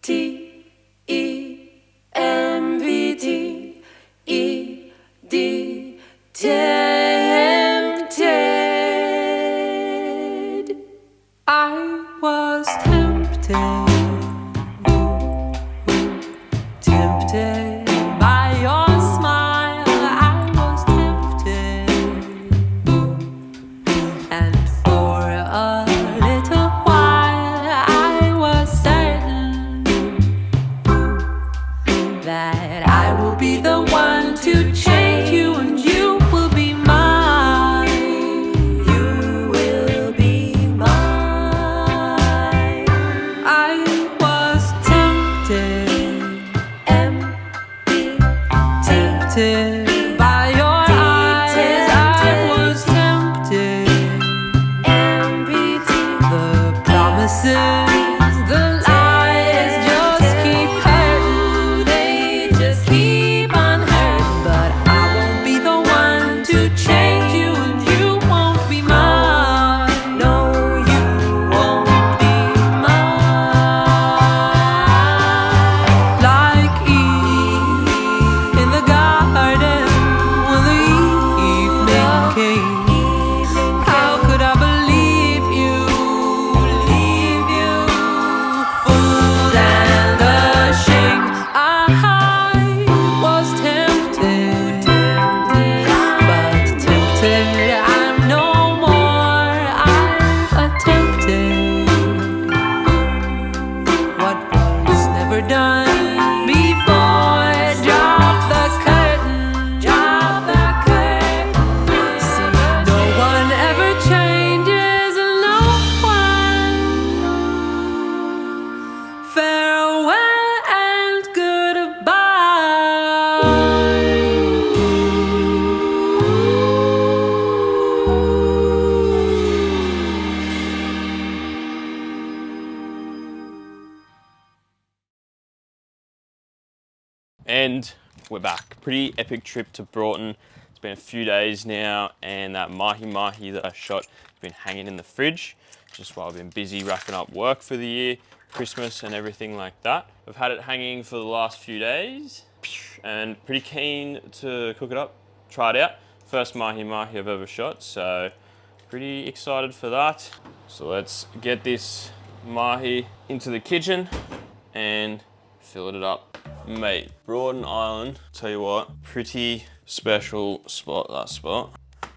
tempted. I was tempted. Tempted by your smile. I was tempted. And for a little while I was certain that I will be the one to change you, and you will be mine. You will be mine. I was tempted. Tempted by your eyes. I was tempted. The promises, the lies just keep hurting. They just keep on hurting. But I won't be the one to change you, and you won't be mine. No, you won't be mine. Like Eve in the garden when the evening came. How could I believe you, fooled and ashamed? I was tempted, but tempted I'm no more. I've attempted what was never done before. Drop the curtain, drop the curtain. See, no one ever changes, and no one. Farewell and And we're back. Pretty epic trip to Broughton. It's been a few days now, and that Mahi Mahi that I shot has been hanging in the fridge just while I've been busy wrapping up work for the year, Christmas and everything like that. I've had it hanging for the last few days and pretty keen to cook it up, try it out. First Mahi Mahi I've ever shot, so pretty excited for that. So let's get this Mahi into the kitchen and fillet it up. Mate, Broughton Island, tell you what, pretty special spot, that spot.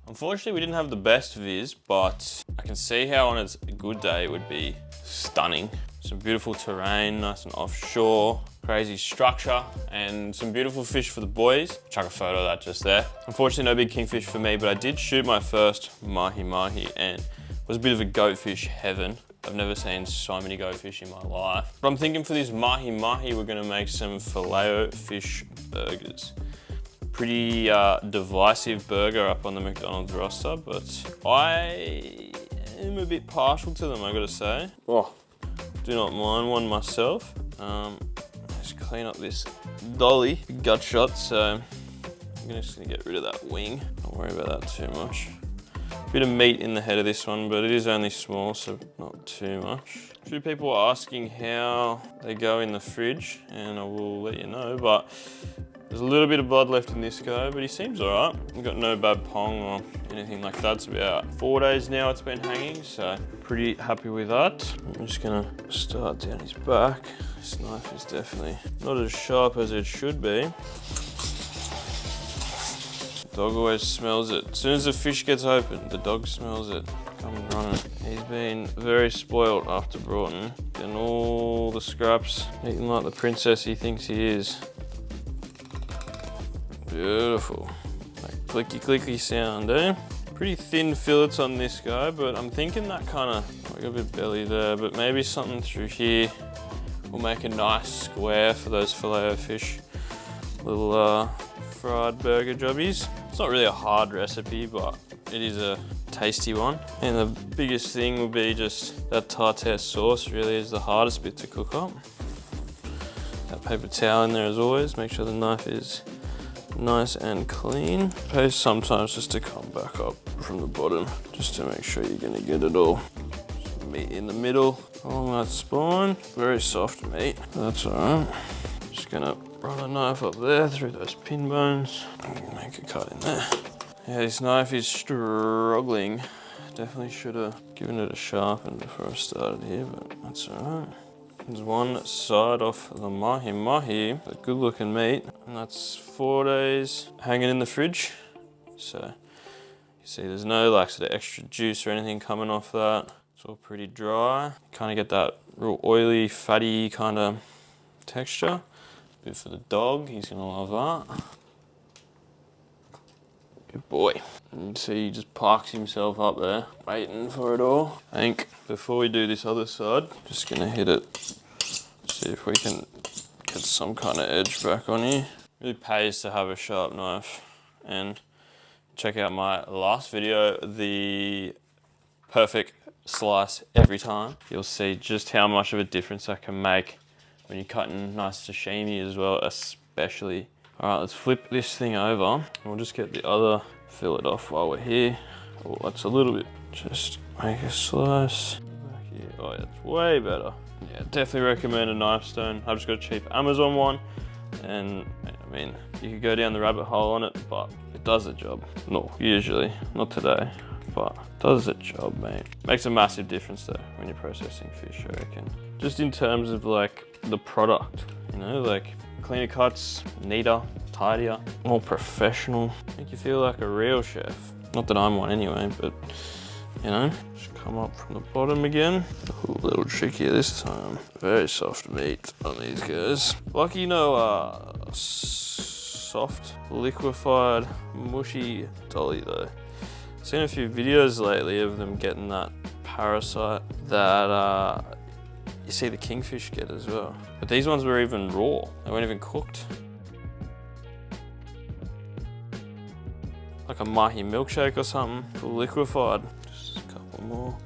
Unfortunately, we didn't have the best viz, but I can see how on its good day it would be stunning. Some beautiful terrain, nice and offshore, crazy structure, and some beautiful fish for the boys. Chuck a photo of that just there. Unfortunately, no big kingfish for me, but I did shoot my first Mahi Mahi, and it was a bit of a goatfish heaven. I've never seen so many goatfish in my life. But I'm thinking for this Mahi Mahi, we're gonna make some Filet O Fish burgers. Pretty divisive burger up on the McDonald's roster, but I am a bit partial to them, I gotta say. Oh, do not mind one myself. Just clean up this dolly, gut shot, so I'm just gonna get rid of that wing. Don't worry about that too much. Bit of meat in the head of this one, but it is only small, so not too much. A few people are asking how they go in the fridge, and I will let you know, but there's a little bit of blood left in this guy, but he seems all right. We've got no bad pong or anything like that. It's about 4 days now it's been hanging, so pretty happy with that. I'm just gonna start down his back. This knife is definitely not as sharp as it should be. Dog always smells it. As soon as the fish gets open, the dog smells it. Comes running. He's been very spoiled after Broughton. Getting all the scraps, eating like the princess he thinks he is. Beautiful. Like clicky clicky sound, eh? Pretty thin fillets on this guy, but I'm thinking that kind of, I got a bit belly there, but maybe something through here will make a nice square for those Filet O Fish little fried burger jobbies. It's not really a hard recipe, but it is a tasty one. And the biggest thing will be just that tartar sauce really is the hardest bit to cook up. That paper towel in there as always, make sure the knife is nice and clean. Pays sometimes just to come back up from the bottom, just to make sure you're gonna get it all. Some meat in the middle, along that spine. Very soft meat, that's all right. Just gonna run a knife up there through those pin bones and make a cut in there. Yeah, this knife is struggling. Definitely should have given it a sharpen before I started here, but that's all right. There's one side off the Mahi Mahi, a good looking meat, and that's 4 days hanging in the fridge. So you see there's no like sort of extra juice or anything coming off that. It's all pretty dry. Kind of get that real oily, fatty kind of texture. Good for the dog, he's gonna love that. Good boy. You see he just parks himself up there, waiting for it all. I think before we do this other side, just gonna hit it, see if we can get some kind of edge back on here. Really pays to have a sharp knife. And check out my last video, the perfect slice every time. You'll see just how much of a difference that can make when you're cutting nice sashimi as well, especially. All right, let's flip this thing over. And we'll just get the other fillet off while we're here. Oh, that's a little bit, just make a slice. Back here. Oh yeah, it's way better. Yeah, definitely recommend a knife stone. I've just got a cheap Amazon one. And I mean, you could go down the rabbit hole on it, but it does the job. No, usually, not today, but it does the job, mate. Makes a massive difference though when you're processing fish, I reckon. Just in terms of like the product, you know, like cleaner cuts, neater, tidier, more professional. Make you feel like a real chef. Not that I'm one anyway, but you know, just come up from the bottom again. Ooh, a little trickier this time. Very soft meat on these guys. Lucky no soft, liquefied, mushy dolly though. Seen a few videos lately of them getting that parasite that you see the kingfish get as well. But these ones were even raw. They weren't even cooked. Like a mahi milkshake or something, liquefied. Just a couple more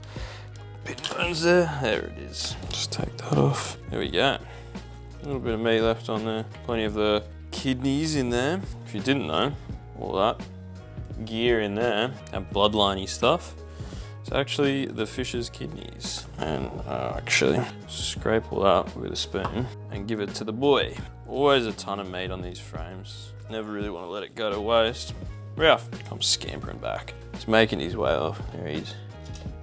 pin bones there. There it is. Just take that off. There we go. A little bit of meat left on there. Plenty of the kidneys in there. If you didn't know, all that gear in there, that bloodliney stuff, it's actually the fish's kidneys. And actually scrape all that with a spoon and give it to the boy. Always a ton of meat on these frames. Never really want to let it go to waste. Ralph comes scampering back. He's making his way off. There he is.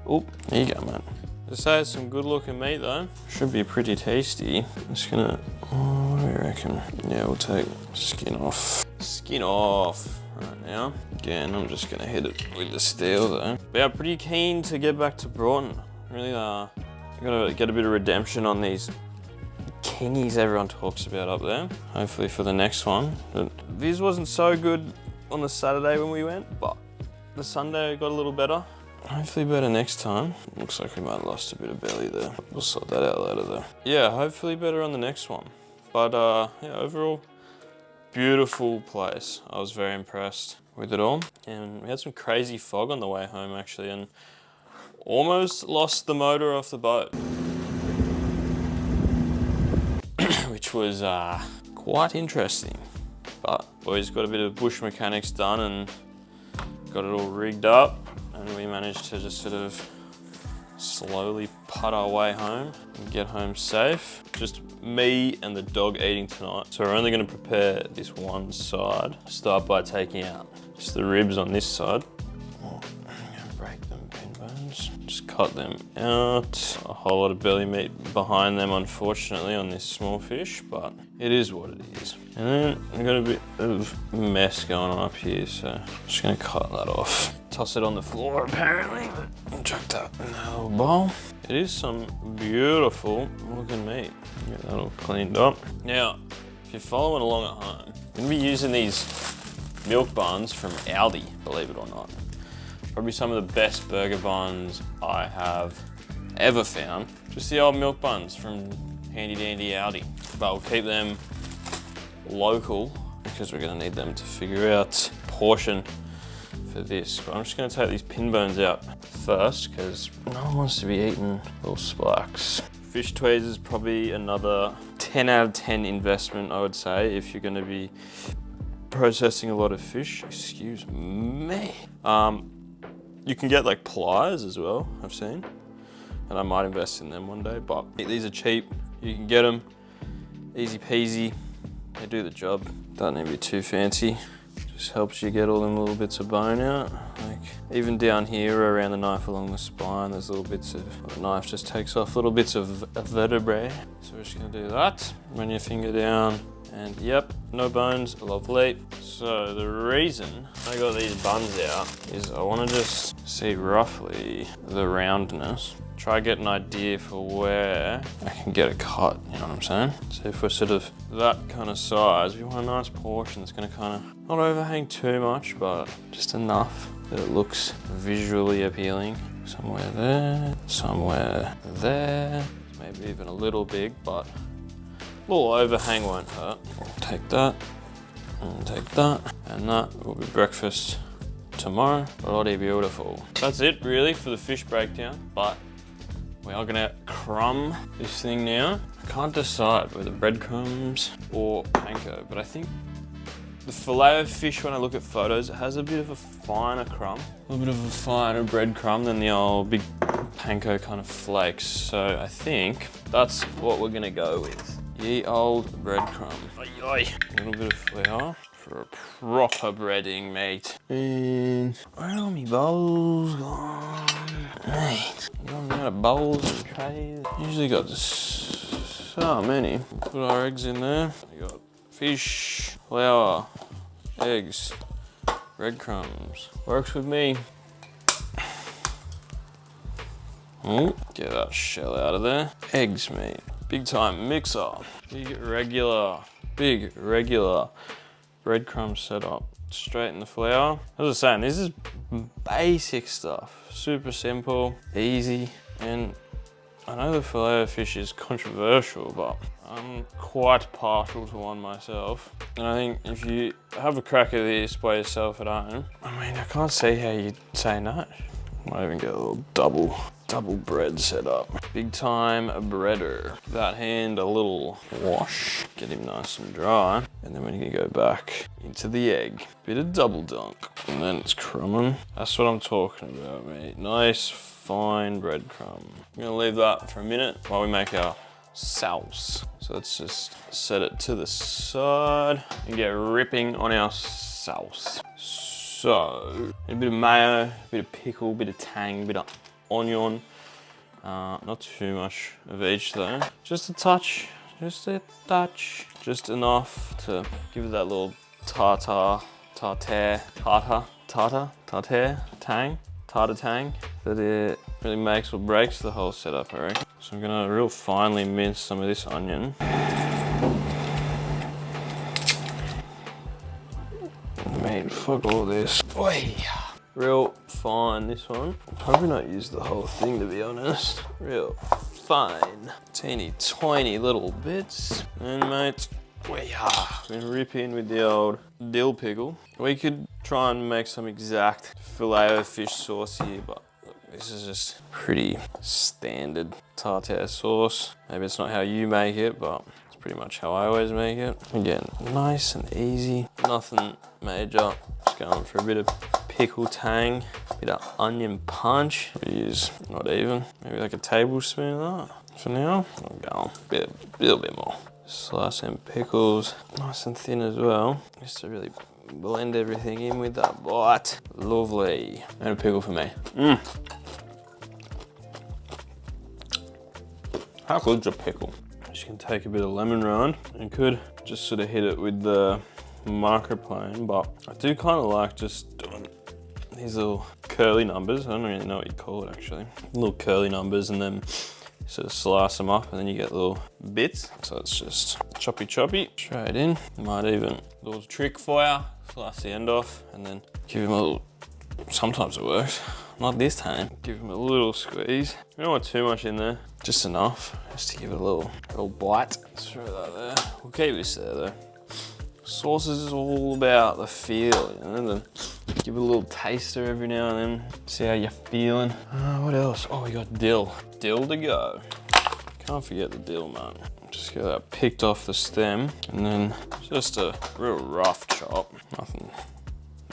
Oh, there you go, mate. Just say it's some good looking meat though. Should be pretty tasty. Just gonna, what do you reckon? Yeah, we'll take skin off. Skin off right now. Again, I'm just gonna hit it with the steel though. But yeah, pretty keen to get back to Broughton. Really gotta get a bit of redemption on these kingies everyone talks about up there. Hopefully for the next one. But this wasn't so good on the Saturday when we went, but the Sunday got a little better. Hopefully better next time. Looks like we might have lost a bit of belly there. We'll sort that out later though. Yeah, hopefully better on the next one. But yeah, overall, beautiful place. I was very impressed with it all. And we had some crazy fog on the way home actually, and almost lost the motor off the boat. Which was quite interesting. But boys got a bit of bush mechanics done and got it all rigged up, and we managed to just sort of slowly putt our way home and get home safe. Just me and the dog eating tonight. So we're only gonna prepare this one side. Start by taking out just the ribs on this side. Oh, I'm gonna break them pin bones. Just cut them out. A whole lot of belly meat behind them, unfortunately, on this small fish, but it is what it is. And then I've got a bit of mess going on up here, so I'm just gonna cut that off. Toss it on the floor apparently, but chuck that in that little bowl. It is some beautiful looking meat. Get that all cleaned up. Now, if you're following along at home, I'm gonna be using these milk buns from Aldi, believe it or not. Probably some of the best burger buns I have ever found. Just the old milk buns from handy dandy Aldi. But we'll keep them local because we're gonna need them to figure out portion for this. But I'm just gonna take these pin bones out first because no one wants to be eating little splacks. Fish tweezers is probably another 10 out of 10 investment, I would say, if you're gonna be processing a lot of fish. Excuse me. You can get like pliers as well, I've seen. and I might invest in them one day, but these are cheap. You can get them, easy peasy. They do the job. Don't need to be too fancy. Just helps you get all them little bits of bone out. Like even down here around the knife along the spine, there's little bits of, the knife just takes off little bits of vertebrae. So we're just gonna do that. Run your finger down, and yep, no bones, lovely. So the reason I got these buns out is I wanna just see roughly the roundness. Try get an idea for where I can get a cut, you know what I'm saying? So if we're sort of that kind of size, we want a nice portion that's gonna kind of not overhang too much, but just enough that it looks visually appealing. Somewhere there, somewhere there. Maybe even a little big, but a little overhang won't hurt. Take that, and take that, and that will be breakfast tomorrow. Bloody beautiful. That's it really for the fish breakdown, but we are gonna crumb this thing now. I can't decide whether breadcrumbs or panko, but I think the filet of fish, when I look at photos, it has a bit of a finer crumb, a little bit of a finer breadcrumb than the old big panko kind of flakes. So I think that's what we're gonna go with. Ye old breadcrumb. A little bit of flour for a proper breading, mate. And where are my bowls gone? Mate, you got me out of bowls and trays. Usually got so many. Put our eggs in there. We got fish, flour, eggs, breadcrumbs. Works with me. Oh, get that shell out of there. Eggs, mate. Big time mixer. Big regular breadcrumb setup. Straight in the flour. As I was saying, this is basic stuff. Super simple, easy, and I know the filet of fish is controversial, but I'm quite partial to one myself. And I think if you have a crack at this by yourself at home, I mean, I can't see how you'd say no. Might even get a little double bread set up. Big time breader. Give that hand a little wash. Get him nice and dry. And then we're gonna go back into the egg. Bit of double dunk. And then it's crumbing. That's what I'm talking about, mate. Nice, fine breadcrumb. I'm gonna leave that for a minute while we make our sauce. So let's just set it to the side and get ripping on our sauce. So, a bit of mayo, a bit of pickle, a bit of tang, a bit of onion. Not too much of each though. Just a touch, just enough to give it that little tartar tang that it really makes or breaks the whole setup, I reckon. So I'm gonna real finely mince some of this onion. Mate, fuck all this. Oi. Real fine, this one. Probably not use the whole thing, to be honest. Real fine. Teeny tiny little bits. And mate, we are gonna rip in with the old dill pickle. We could try and make some exact filet of fish sauce here, but look, this is just pretty standard tartar sauce. Maybe it's not how you make it, but it's pretty much how I always make it. Again, nice and easy, nothing major. Just going for a bit of pickle tang, a bit of onion punch. Use not even, maybe like a tablespoon of that. For now, I'm going a little bit more. Slice them pickles, nice and thin as well, just to really blend everything in with that bite. Lovely. And a pickle for me. How good's a pickle? Just gonna take a bit of lemon rind and could just sort of hit it with the microplane, but I do kind of like just doing these little curly numbers. I don't really know what you call it actually. Little curly numbers, and then sort of slice them up, and then you get little bits. So it's just choppy straight in. Might even a little trick for you. Slice the end off and then give him a little, sometimes it works. Not this time. Give him a little squeeze. You don't want too much in there, just enough, just to give it a little bite. Let's throw that there. We'll keep this there though. Sauces is all about the feel, you know, then give it a little taster every now and then. See how you're feeling. What else? Oh, we got dill. Dill to go. Can't forget the dill, man. Just get that picked off the stem, and then just a real rough chop. Nothing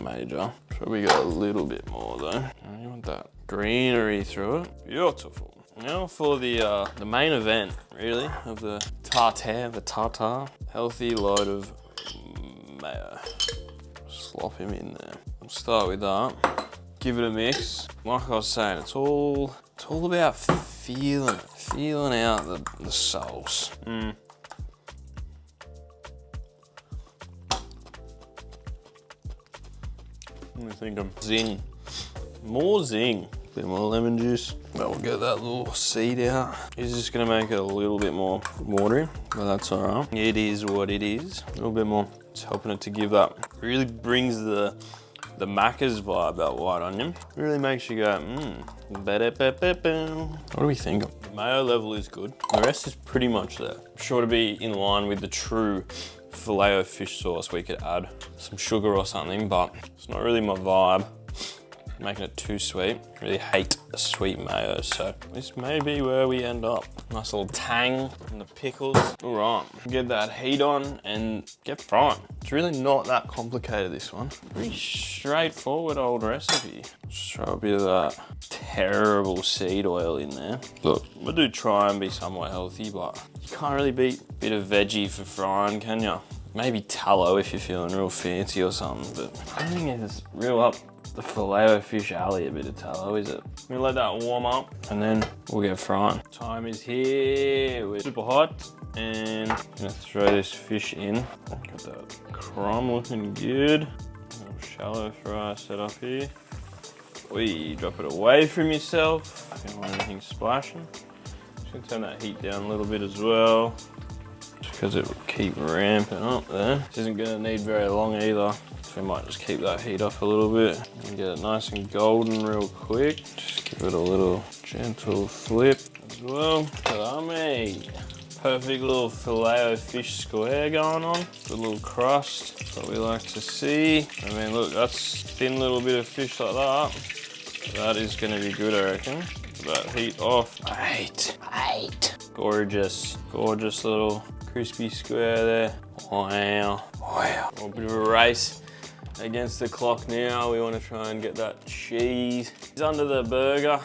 major. Probably got a little bit more though. You want that greenery through it. Beautiful. Now for the main event, really, of the tartar. Healthy load of mayo. Slop him in there. We'll start with that. Give it a mix. Like I was saying, it's all about feeling out the sauce. Let me think of zing. More zing. Bit more lemon juice. We'll get that little seed out. It's just gonna make it a little bit more watery, but that's all right. It is what it is. A little bit more. It's helping it to give that. Really brings the Macca's vibe, that white onion. Really makes you go, What do we think? The mayo level is good. The rest is pretty much there. Sure to be in line with the true Filet O Fish sauce. We could add some sugar or something, but it's not really my vibe. Making it too sweet. Really hate a sweet mayo, so this may be where we end up. Nice little tang from the pickles. All right, get that heat on and get frying. It's really not that complicated, this one. Pretty straightforward old recipe. Just throw a bit of that terrible seed oil in there. Look, I do try and be somewhat healthy, but you can't really beat a bit of veggie for frying, can you? Maybe tallow if you're feeling real fancy or something, but I don't think it's real up the Filet O Fish alley a bit of tallow, is it? We'll let that warm up and then we'll get frying. Time is here. We're super hot and I'm gonna throw this fish in. Got that crumb looking good. A little shallow fry set up here. We drop it away from yourself. You don't want anything splashing. Just gonna turn that heat down a little bit as well, because it will keep ramping up there. This isn't gonna need very long either. So we might just keep that heat up a little bit and get it nice and golden real quick. Just give it a little gentle flip as well. Ta-da, mate. Perfect little Filet O Fish square going on. Good little crust, that's what we like to see. I mean, look, that's thin little bit of fish like that. That is gonna be good, I reckon. Get that heat off. Mate. Gorgeous, gorgeous little crispy square there. Wow. A little bit of a race against the clock now. We want to try and get that cheese under the burger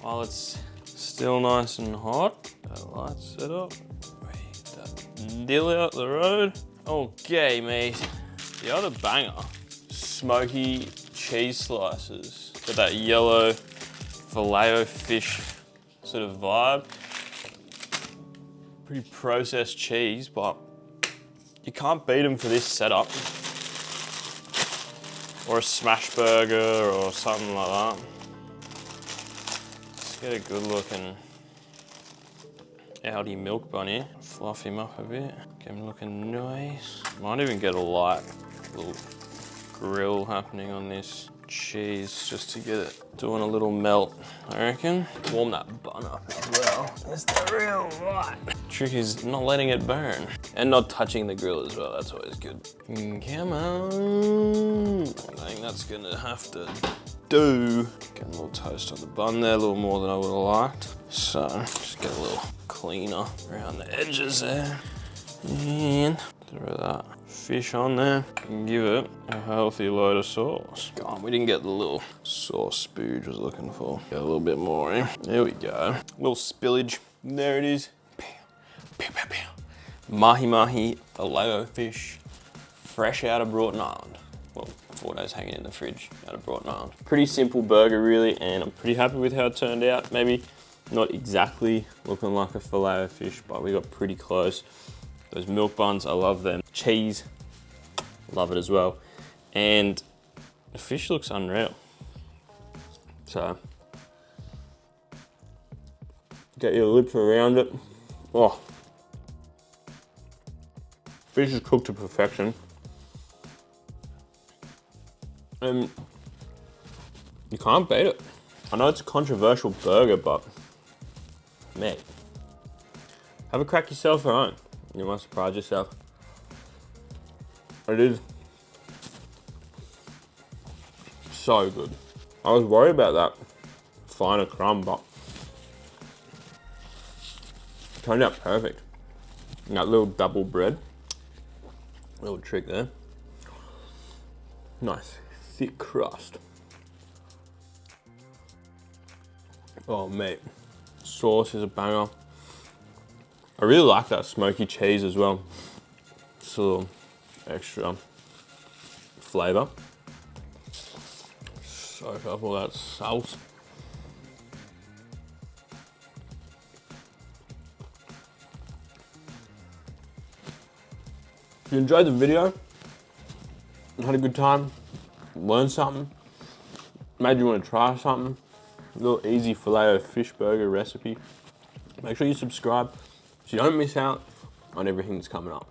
while it's still nice and hot. That light set up. Get that dill out the road. Okay, mate. The other banger, smoky cheese slices. Got that yellow Filet O Fish sort of vibe. Pretty processed cheese, but you can't beat them for this setup. Or a smash burger or something like that. Let's get a good looking Aldi milk bun here. Fluff him up a bit, get him looking nice. Might even get a light little grill happening on this cheese just to get it doing a little melt, I reckon. Warm that bun up as well. That's the real light. Trick is not letting it burn and not touching the grill as well. That's always good. Come on. I think that's gonna have to do. Get a little toast on the bun there, a little more than I would have liked. So just get a little cleaner around the edges there. And throw that fish on there and give it a healthy load of sauce. God, we didn't get the little sauce spooge I was looking for. Get a little bit more in. There we go. A little spillage. There it is. Mahi Mahi I've fish, fresh out of Broughton Island. Well, 4 days hanging in the fridge out of Broughton Island. Pretty simple burger really, and I'm pretty happy with how it turned out. Maybe not exactly looking like a Filet O Fish, but we got pretty close. Those milk buns, I love them. Cheese, love it as well. And the fish looks unreal. So, get your lips around it. Oh, fish is cooked to perfection. And you can't beat it. I know it's a controversial burger, but mate, have a crack yourself at home. You might surprise yourself. It is so good. I was worried about that finer crumb, but it turned out perfect. And that little double bread, little trick there. Nice thick crust. Oh mate, sauce is a banger. I really like that smoky cheese as well. Just a little extra flavour. Soak up all that salt. If you enjoyed the video, had a good time, learned something, made you want to try something, a little easy filet o fish burger recipe, make sure you subscribe so you don't miss out on everything that's coming up.